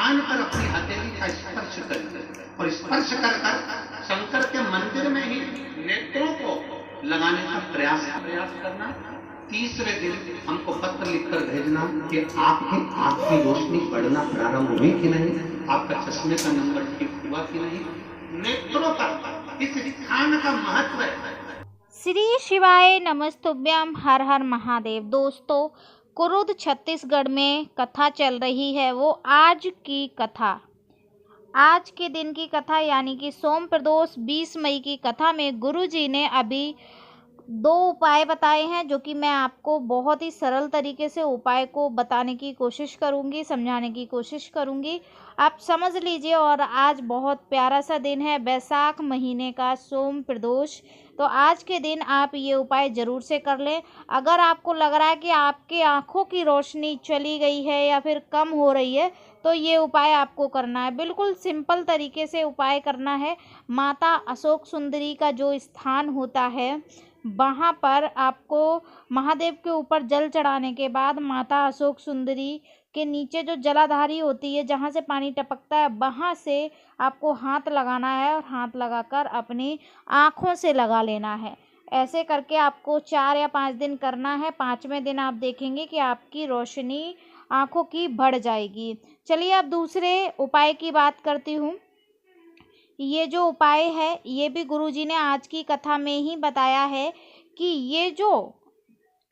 कान पर अपनी हथेली का स्पर्श करें और स्पर्श कर शंकर के मंदिर में ही नेत्रों को लगाने का प्रयास करना। तीसरे दिन हमको पत्र लिखकर भेजना कि आपकी आंख की रोशनी बढ़ना प्रारंभ हुई कि नहीं, आपका चश्मे का नंबर ठीक हुआ कि नहीं। नेत्रों का इस स्थान का महत्व है। श्री शिवाय नमस्तुभ्यम, हर हर महादेव। दोस्तों, कुरुद छत्तीसगढ़ में कथा चल रही है। वो आज की कथा, आज के दिन की कथा यानी कि सोम प्रदोष 20 मई की कथा में गुरुजी ने अभी 2 उपाय बताए हैं, जो कि मैं आपको बहुत ही सरल तरीके से उपाय को बताने की कोशिश करूंगी, समझाने की कोशिश करूंगी। आप समझ लीजिए। और आज बहुत प्यारा सा दिन है, बैसाख महीने का सोम प्रदोष। तो आज के दिन आप ये उपाय ज़रूर से कर लें। अगर आपको लग रहा है कि आपकी आँखों की रोशनी चली गई है या फिर कम हो रही है, तो ये उपाय आपको करना है। बिल्कुल सिंपल तरीके से उपाय करना है। माता अशोक सुंदरी का जो स्थान होता है, वहाँ पर आपको महादेव के ऊपर जल चढ़ाने के बाद माता अशोक सुंदरी के नीचे जो जलाधारी होती है, जहाँ से पानी टपकता है, वहाँ से आपको हाथ लगाना है और हाथ लगाकर अपनी आँखों से लगा लेना है। ऐसे करके आपको 4 या 5 दिन करना है। 5वें दिन आप देखेंगे कि आपकी रोशनी आँखों की बढ़ जाएगी। चलिए अब दूसरे उपाय की बात करती हूँ। ये जो उपाय है, ये भी गुरुजी ने आज की कथा में ही बताया है कि ये जो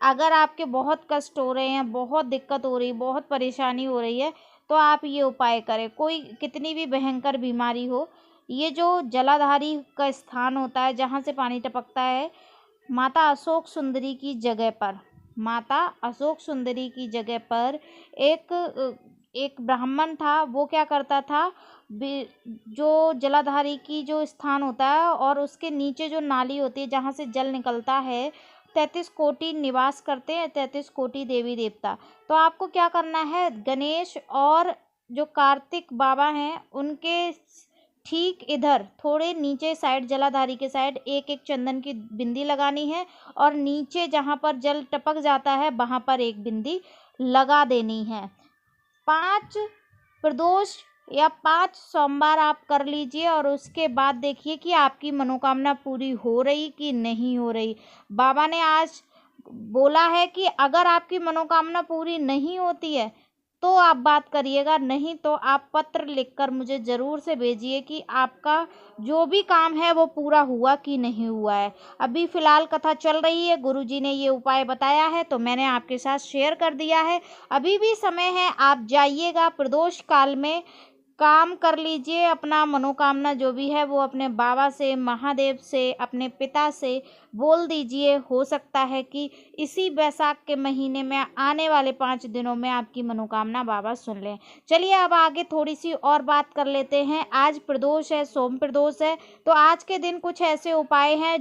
अगर आपके बहुत कष्ट हो रहे हैं, बहुत दिक्कत हो रही, बहुत परेशानी हो रही है, तो आप ये उपाय करें। कोई कितनी भी भयंकर बीमारी हो, ये जो जलाधारी का स्थान होता है जहाँ से पानी टपकता है, माता अशोक सुंदरी की जगह पर, माता अशोक सुंदरी की जगह पर एक ब्राह्मण था। वो क्या करता था, जो जलाधारी की जो स्थान होता है और उसके नीचे जो नाली होती है जहाँ से जल निकलता है, 33 कोटि निवास करते हैं, 33 कोटि देवी देवता। तो आपको क्या करना है, गणेश और जो कार्तिक बाबा हैं उनके ठीक इधर थोड़े नीचे साइड, जलाधारी के साइड एक एक चंदन की बिंदी लगानी है और नीचे जहाँ पर जल टपक जाता है वहाँ पर एक बिंदी लगा देनी है। 5 प्रदोष या 5 सोमवार आप कर लीजिए और उसके बाद देखिए कि आपकी मनोकामना पूरी हो रही कि नहीं हो रही। बाबा ने आज बोला है कि अगर आपकी मनोकामना पूरी नहीं होती है तो आप बात करिएगा, नहीं तो आप पत्र लिखकर मुझे ज़रूर से भेजिए कि आपका जो भी काम है वो पूरा हुआ कि नहीं हुआ है। अभी फ़िलहाल कथा चल रही है, गुरुजी ने ये उपाय बताया है तो मैंने आपके साथ शेयर कर दिया है। अभी भी समय है, आप जाइएगा प्रदोष काल में, काम कर लीजिए। अपना मनोकामना जो भी है वो अपने बाबा से, महादेव से, अपने पिता से बोल दीजिए। हो सकता है कि इसी बैसाख के महीने में आने वाले 5 दिनों में आपकी मनोकामना बाबा सुन लें। चलिए अब आगे थोड़ी सी और बात कर लेते हैं। आज प्रदोष है, सोम प्रदोष है, तो आज के दिन कुछ ऐसे उपाय हैं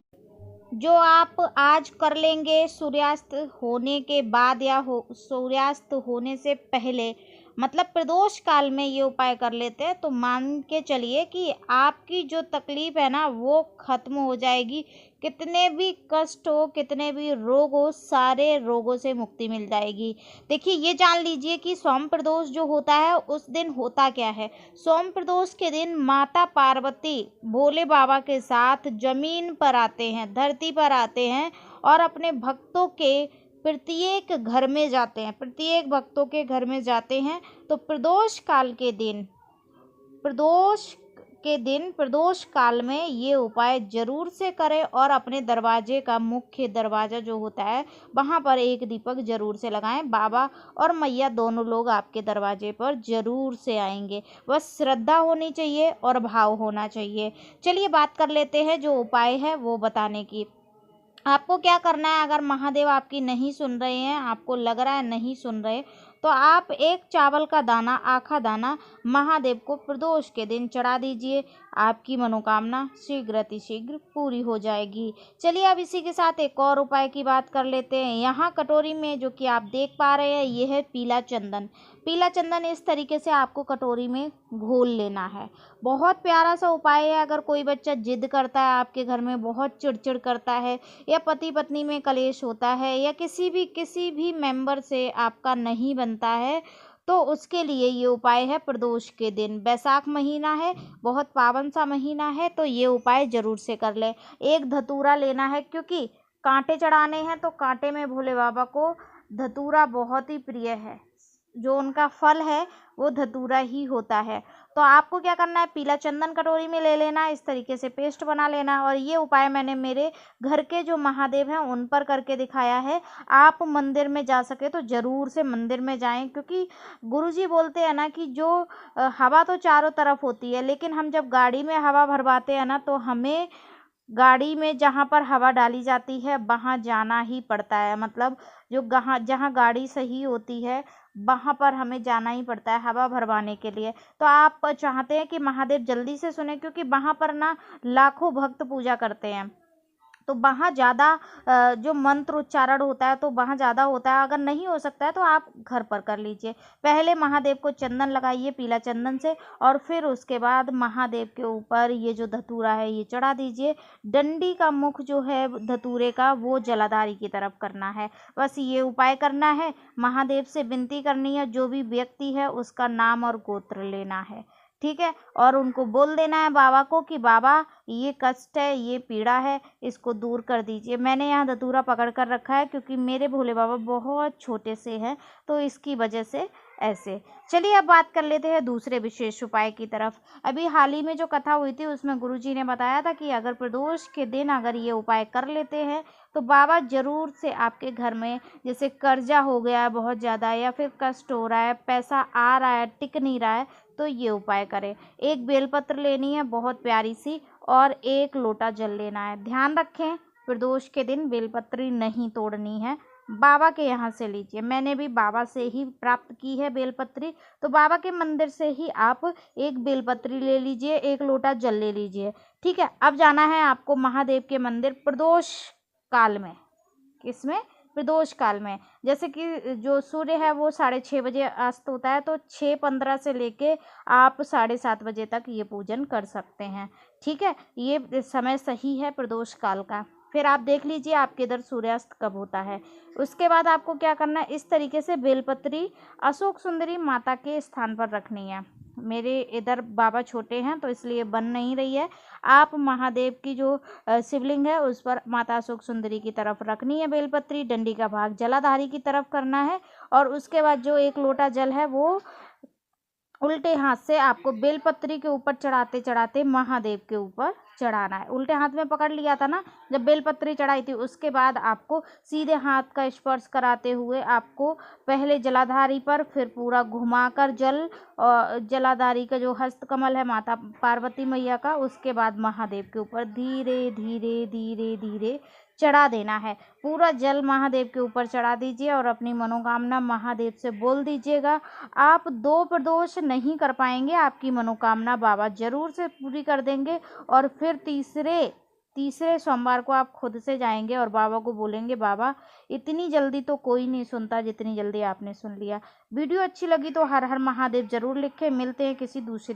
जो आप आज कर लेंगे सूर्यास्त होने के बाद या सूर्यास्त होने से पहले, मतलब प्रदोष काल में ये उपाय कर लेते हैं तो मान के चलिए कि आपकी जो तकलीफ है ना वो ख़त्म हो जाएगी। कितने भी कष्ट हो, कितने भी रोग हो, सारे रोगों से मुक्ति मिल जाएगी। देखिए, ये जान लीजिए कि सोम प्रदोष जो होता है उस दिन होता क्या है। सोम प्रदोष के दिन माता पार्वती भोले बाबा के साथ जमीन पर आते हैं, धरती पर आते हैं और अपने भक्तों के प्रत्येक घर में जाते हैं, प्रत्येक भक्तों के घर में जाते हैं। तो प्रदोष काल के दिन, प्रदोष काल में ये उपाय जरूर से करें और अपने दरवाजे का, मुख्य दरवाज़ा जो होता है वहाँ पर एक दीपक जरूर से लगाएं। बाबा और मैया दोनों लोग आपके दरवाजे पर जरूर से आएंगे। बस श्रद्धा होनी चाहिए और भाव होना चाहिए। चलिए बात कर लेते हैं जो उपाय है वो बताने की। आपको क्या करना है, अगर महादेव आपकी नहीं सुन रहे हैं, आपको लग रहा है नहीं सुन रहे, तो आप एक चावल का दाना, आखा दाना महादेव को प्रदोष के दिन चढ़ा दीजिए। आपकी मनोकामना शीघ्र अतिशीघ्र पूरी हो जाएगी। चलिए अब इसी के साथ एक और उपाय की बात कर लेते हैं। यहाँ कटोरी में जो कि आप देख पा रहे हैं, ये है पीला चंदन। पीला चंदन इस तरीके से आपको कटोरी में घोल लेना है। बहुत प्यारा सा उपाय है। अगर कोई बच्चा जिद करता है, आपके घर में बहुत चिड़चिड़ करता है, या पति पत्नी में कलेश होता है, या किसी भी मेंबर से आपका नहीं बनता है, तो उसके लिए ये उपाय है प्रदोष के दिन। बैसाख महीना है, बहुत पावन सा महीना है, तो ये उपाय जरूर से कर लें। एक धतूरा लेना है, क्योंकि कांटे चढ़ाने हैं तो कांटे में भोले बाबा को धतूरा बहुत ही प्रिय है। जो उनका फल है वो धतूरा ही होता है। तो आपको क्या करना है, पीला चंदन कटोरी में ले लेना, इस तरीके से पेस्ट बना लेना। और ये उपाय मैंने मेरे घर के जो महादेव हैं उन पर करके दिखाया है। आप मंदिर में जा सके तो ज़रूर से मंदिर में जाएं, क्योंकि गुरुजी बोलते हैं ना कि जो हवा तो चारों तरफ होती है, लेकिन हम जब गाड़ी में हवा भरवाते हैं ना, तो हमें गाड़ी में जहाँ पर हवा डाली जाती है वहाँ जाना ही पड़ता है। मतलब जो जहाँ गाड़ी सही होती है वहाँ पर हमें जाना ही पड़ता है हवा भरवाने के लिए। तो आप चाहते हैं कि महादेव जल्दी से सुने, क्योंकि वहाँ पर ना लाखों भक्त पूजा करते हैं, तो वहाँ ज़्यादा जो मंत्र उच्चारण होता है तो वहाँ ज़्यादा होता है। अगर नहीं हो सकता है तो आप घर पर कर लीजिए। पहले महादेव को चंदन लगाइए पीला चंदन से, और फिर उसके बाद महादेव के ऊपर ये जो धतूरा है ये चढ़ा दीजिए। डंडी का मुख जो है धतूरे का वो जलाधारी की तरफ करना है। बस ये उपाय करना है, महादेव से विनती करनी है, जो भी व्यक्ति है उसका नाम और गोत्र लेना है, ठीक है। और उनको बोल देना है बाबा को कि बाबा ये कष्ट है, ये पीड़ा है, इसको दूर कर दीजिए। मैंने यहाँ धतूरा पकड़ कर रखा है, क्योंकि मेरे भोले बाबा बहुत छोटे से हैं, तो इसकी वजह से ऐसे। चलिए अब बात कर लेते हैं दूसरे विशेष उपाय की तरफ। अभी हाल ही में जो कथा हुई थी उसमें गुरुजी ने बताया था कि अगर प्रदोष के दिन अगर ये उपाय कर लेते हैं तो बाबा ज़रूर से आपके घर में, जैसे कर्जा हो गया है बहुत ज़्यादा, या फिर कष्ट हो रहा है, पैसा आ रहा है टिक नहीं रहा है, तो ये उपाय करें। एक बेलपत्र लेनी है बहुत प्यारी सी, और एक लोटा जल लेना है। ध्यान रखें प्रदोष के दिन बेलपत्री नहीं तोड़नी है, बाबा के यहाँ से लीजिए। मैंने भी बाबा से ही प्राप्त की है बेलपत्री, तो बाबा के मंदिर से ही आप एक बेलपत्री ले लीजिए, एक लोटा जल ले लीजिए, ठीक है। अब जाना है आपको महादेव के मंदिर प्रदोष काल में। किसमें? प्रदोष काल में। जैसे कि जो सूर्य है वो 6:30 बजे अस्त होता है, तो 6:15 से लेके आप 7:30 बजे तक ये पूजन कर सकते हैं, ठीक है। ये समय सही है प्रदोष काल का। फिर आप देख लीजिए आपके इधर सूर्यास्त कब होता है। उसके बाद आपको क्या करना है, इस तरीके से बेलपत्री अशोक सुंदरी माता के स्थान पर रखनी है। मेरे इधर बाबा छोटे हैं तो इसलिए बन नहीं रही है। आप महादेव की जो शिवलिंग है उस पर माता अशोक सुंदरी की तरफ रखनी है बेलपत्री। डंडी का भाग जलाधारी की तरफ करना है, और उसके बाद जो एक लोटा जल है वो उल्टे हाथ से आपको बेलपत्री के ऊपर चढ़ाते चढ़ाते महादेव के ऊपर चढ़ाना है। उल्टे हाथ में पकड़ लिया था ना जब बेलपत्री चढ़ाई थी, उसके बाद आपको सीधे हाथ का स्पर्श कराते हुए आपको पहले जलाधारी पर, फिर पूरा घुमाकर जल, और जलाधारी का जो हस्तकमल है माता पार्वती मैया का, उसके बाद महादेव के ऊपर धीरे धीरे धीरे धीरे चढ़ा देना है। पूरा जल महादेव के ऊपर चढ़ा दीजिए और अपनी मनोकामना महादेव से बोल दीजिएगा। आप 2 प्रदोष नहीं कर पाएंगे, आपकी मनोकामना बाबा जरूर से पूरी कर देंगे। और फिर तीसरे सोमवार को आप खुद से जाएंगे और बाबा को बोलेंगे बाबा इतनी जल्दी तो कोई नहीं सुनता जितनी जल्दी आपने सुन लिया। वीडियो अच्छी लगी तो हर हर महादेव जरूर लिखें। मिलते हैं किसी दूसरी